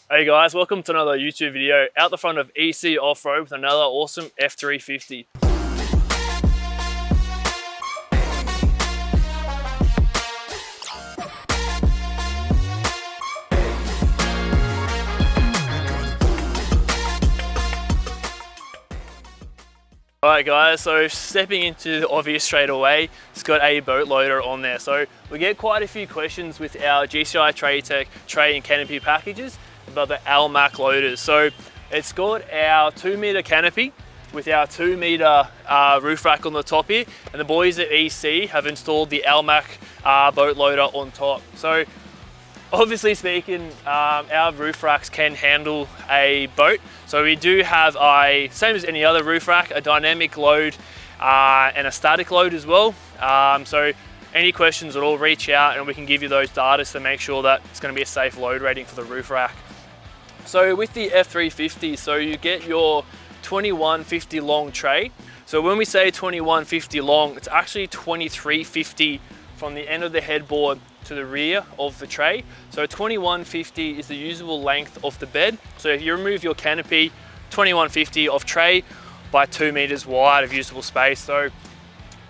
Hey guys, welcome to another YouTube video out the front of EC Off-Road with another awesome F350. Alright guys, so stepping into the obvious straight away, it's got a boat loader on there. So we get quite a few questions with our GCI TradeTech tray and canopy packages about the Almac loaders. So it's got our 2-meter canopy with our 2-meter roof rack on the top here, and the boys at EC have installed the Almac boat loader on top. So obviously speaking, our roof racks can handle a boat. So we do have same as any other roof rack, a dynamic load and a static load as well. So any questions at all, reach out and we can give you those data to make sure that it's going to be a safe load rating for the roof rack. So with the F350, so you get your 2150 long tray. So when we say 2150 long, it's actually 2350 from the end of the headboard to the rear of the tray. So 2150 is the usable length of the bed. So if you remove your canopy, 2150 of tray by 2 meters wide of usable space. So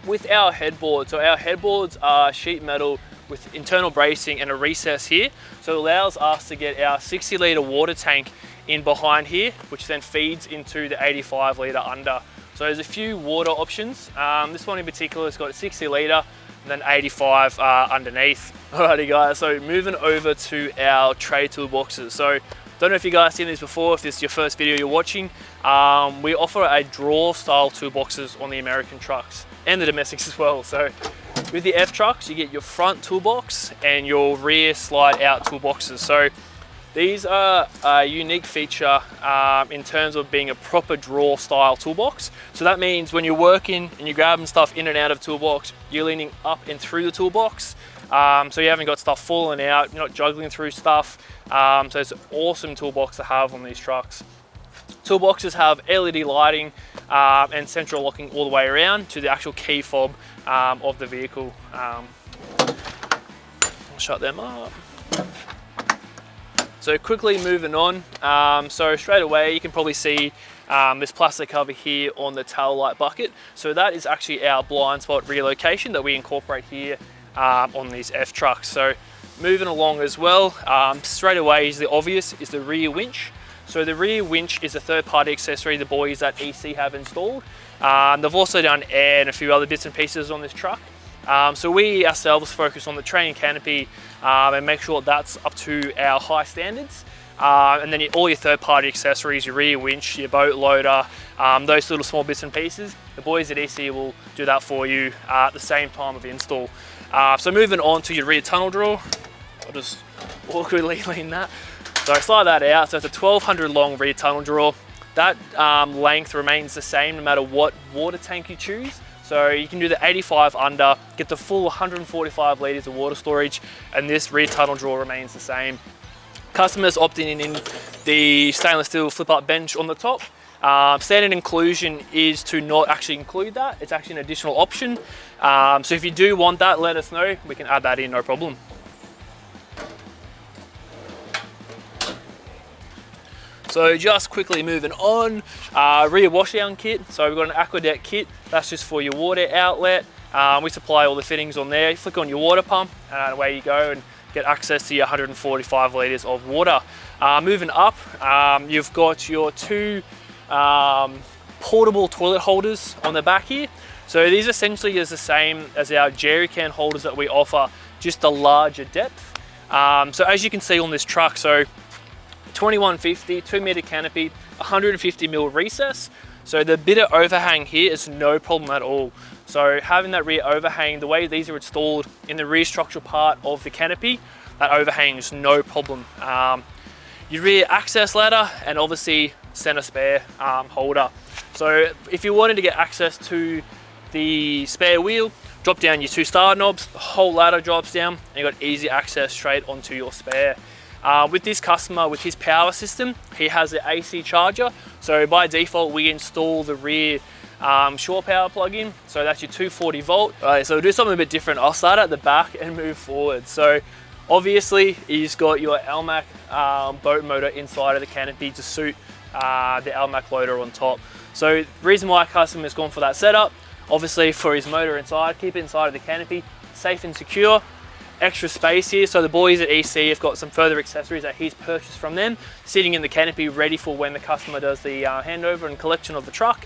with our headboard, so our headboards are sheet metal with internal bracing and a recess here. So it allows us to get our 60 litre water tank in behind here, which then feeds into the 85 litre under. So there's a few water options. This one in particular has got a 60 litre and then 85 underneath. Alrighty guys, so moving over to our tray toolboxes. So don't know if you guys seen this before, if this is your first video you're watching. We offer a drawer style toolboxes on the American trucks and the domestics as well. So with the F trucks, you get your front toolbox and your rear slide out toolboxes. So these are a unique feature in terms of being a proper drawer style toolbox. So that means when you're working and you're grabbing stuff in and out of toolbox, you're leaning up and through the toolbox. So you haven't got stuff falling out, you're not juggling through stuff. So it's an awesome toolbox to have on these trucks. Toolboxes have LED lighting and central locking all the way around to the actual key fob of the vehicle. I'll shut them up. So quickly moving on, so straight away you can probably see this plastic cover here on the tail light bucket. So that is actually our blind spot relocation that we incorporate here on these F trucks. So moving along as well, straight away is the obvious, is the rear winch. So the rear winch is a third-party accessory the boys at EC have installed. They've also done air and a few other bits and pieces on this truck. So we ourselves focus on the tray and canopy and make sure that's up to our high standards. And then all your third-party accessories, your rear winch, your boat loader, those little small bits and pieces, the boys at EC will do that for you at the same time of install. So moving on to your rear tunnel drawer, I'll just awkwardly lean that. So I slide that out, so it's a 1200 long rear tunnel drawer. That length remains the same no matter what water tank you choose. So you can do the 85 under, get the full 145 litres of water storage, and this rear tunnel drawer remains the same. Customers opting in the stainless steel flip-up bench on the top. Standard inclusion is to not actually include that. It's actually an additional option. So if you do want that, let us know. We can add that in, no problem. So just quickly moving on, rear washdown kit. So we've got an Aquadeck kit. That's just for your water outlet. We supply all the fittings on there. You flick on your water pump and away you go and get access to your 145 litres of water. Moving up, you've got your 2 portable toilet holders on the back here. So these essentially is the same as our jerry can holders that we offer, just a larger depth. So as you can see on this truck, so 2150, 2-meter canopy, 150 mil recess. So the bit of overhang here is no problem at all. So having that rear overhang, the way these are installed in the rear structural part of the canopy, that overhang is no problem. Your rear access ladder and obviously center spare holder. So if you wanted to get access to the spare wheel, drop down your 2 star knobs, the whole ladder drops down, and you've got easy access straight onto your spare. With this customer, with his power system, he has an AC charger. So by default, we install the rear shore power plug-in. So that's your 240 volt. All right, so we'll do something a bit different. I'll start at the back and move forward. So Obviously, you've got your LMAC boat motor inside of the canopy to suit the LMAC loader on top. So the reason why customer's gone for that setup, obviously for his motor inside, keep it inside of the canopy, safe and secure. Extra space here, so the boys at EC have got some further accessories that he's purchased from them, sitting in the canopy ready for when the customer does the handover and collection of the truck.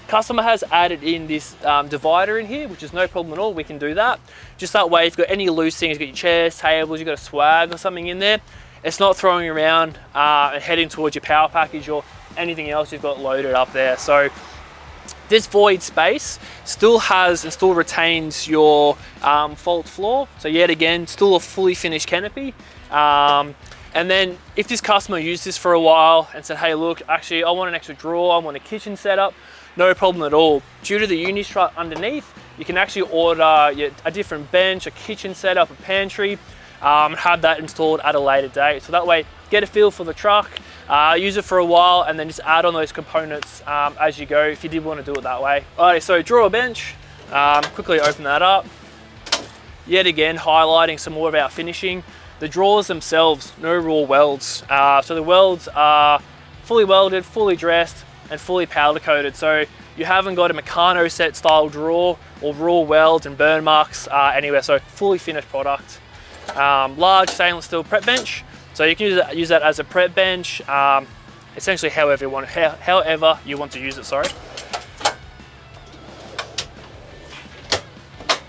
Customer has added in this divider in here, which is no problem at all. We can do that. Just that way, if you've got any loose things, you've got your chairs, tables, you've got a swag or something in there, it's not throwing around and heading towards your power package or anything else you've got loaded up there. So this void space still has and still retains your fault floor. So yet again, still a fully finished canopy. And then if this customer used this for a while and said, hey, look, actually, I want an extra drawer, I want a kitchen setup, no problem at all. Due to the Uni-Strut underneath, you can actually order a different bench, a kitchen setup, a pantry, have that installed at a later date. So that way, get a feel for the truck, use it for a while, and then just add on those components as you go if you did want to do it that way. Alright, so drawer bench, quickly open that up. Yet again, highlighting some more of our finishing. The drawers themselves, no raw welds. So the welds are fully welded, fully dressed, and fully powder coated. So you haven't got a Meccano set style drawer or raw welds and burn marks anywhere. So fully finished product. Large stainless steel prep bench. So you can use that as a prep bench, essentially however you want to use it, sorry.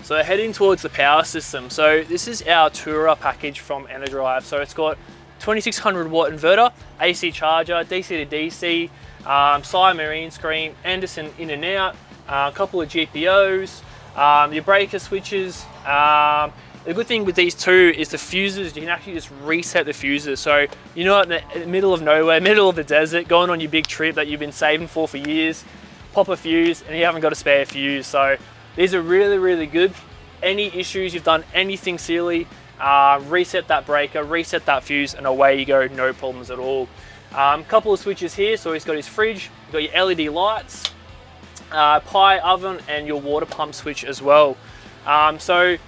So heading towards the power system. So this is our Tourer package from Enerdrive. So it's got 2600 watt inverter, AC charger, DC to DC, side marine screen, Anderson in and out, a couple of GPOs, your breaker switches. The good thing with these two is the fuses, you can actually just reset the fuses. So you're not in the middle of nowhere, middle of the desert, going on your big trip that you've been saving for years, pop a fuse and you haven't got a spare fuse. So these are really, really good. Any issues, you've done anything silly, reset that breaker, reset that fuse, and away you go, no problems at all. Couple of switches here, so he's got his fridge, you've got your LED lights, pie oven, and your water pump switch as well. So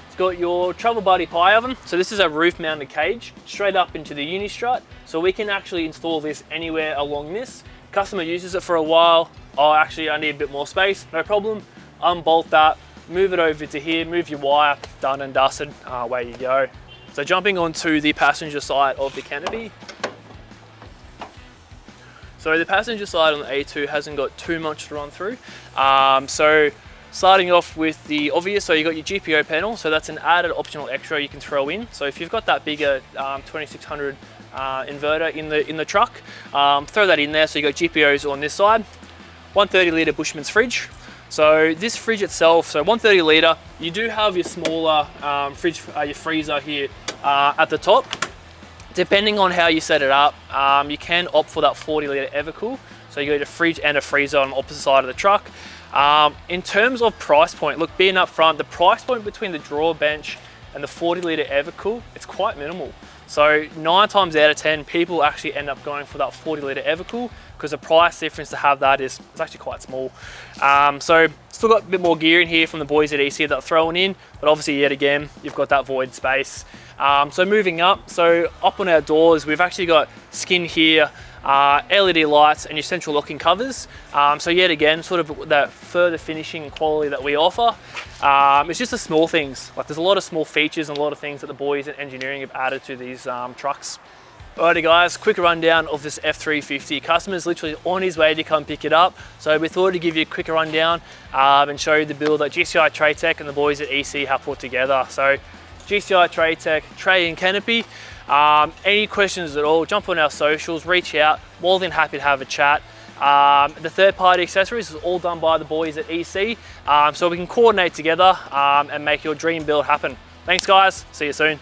it's got your Travel Buddy pie oven. So this is a roof mounted cage, straight up into the Uni-Strut. So we can actually install this anywhere along this. Customer uses it for a while. Oh, actually I need a bit more space, no problem. Unbolt that, move it over to here, move your wire, done and dusted, away you go. So jumping onto the passenger side of the canopy. So the passenger side on the A2 hasn't got too much to run through. So starting off with the obvious, so you got your GPO panel, so that's an added optional extra you can throw in. So if you've got that bigger 2600 inverter in the truck, throw that in there. So you got GPOs on this side, 130 litre Bushman's fridge. So this fridge itself, so 130 litre, you do have your smaller fridge, your freezer here at the top. Depending on how you set it up, you can opt for that 40 litre Evercool. So you got a fridge and a freezer on the opposite side of the truck. In terms of price point, look, being up front, the price point between the drawer bench and the 40 litre Evercool, it's quite minimal. So 9 times out of 10, people actually end up going for that 40 litre Evercool because the price difference to have that is it's actually quite small. So still got a bit more gear in here from the boys at EC that are throwing in, but obviously yet again, you've got that void space. So moving up, so up on our doors, we've actually got skin here, LED lights and your central locking covers. So yet again, sort of that further finishing and quality that we offer. It's just the small things, like there's a lot of small features and a lot of things that the boys at engineering have added to these trucks. Alrighty guys, quick rundown of this F350. Customer's literally on his way to come pick it up. So we thought to give you a quick rundown and show you the build that GCI Tradetech and the boys at EC have put together. So GCI Tradetech, tray and canopy. Any questions at all, jump on our socials, reach out, more than happy to have a chat. The third-party accessories is all done by the boys at EC, so we can coordinate together and make your dream build happen. Thanks guys, see you soon.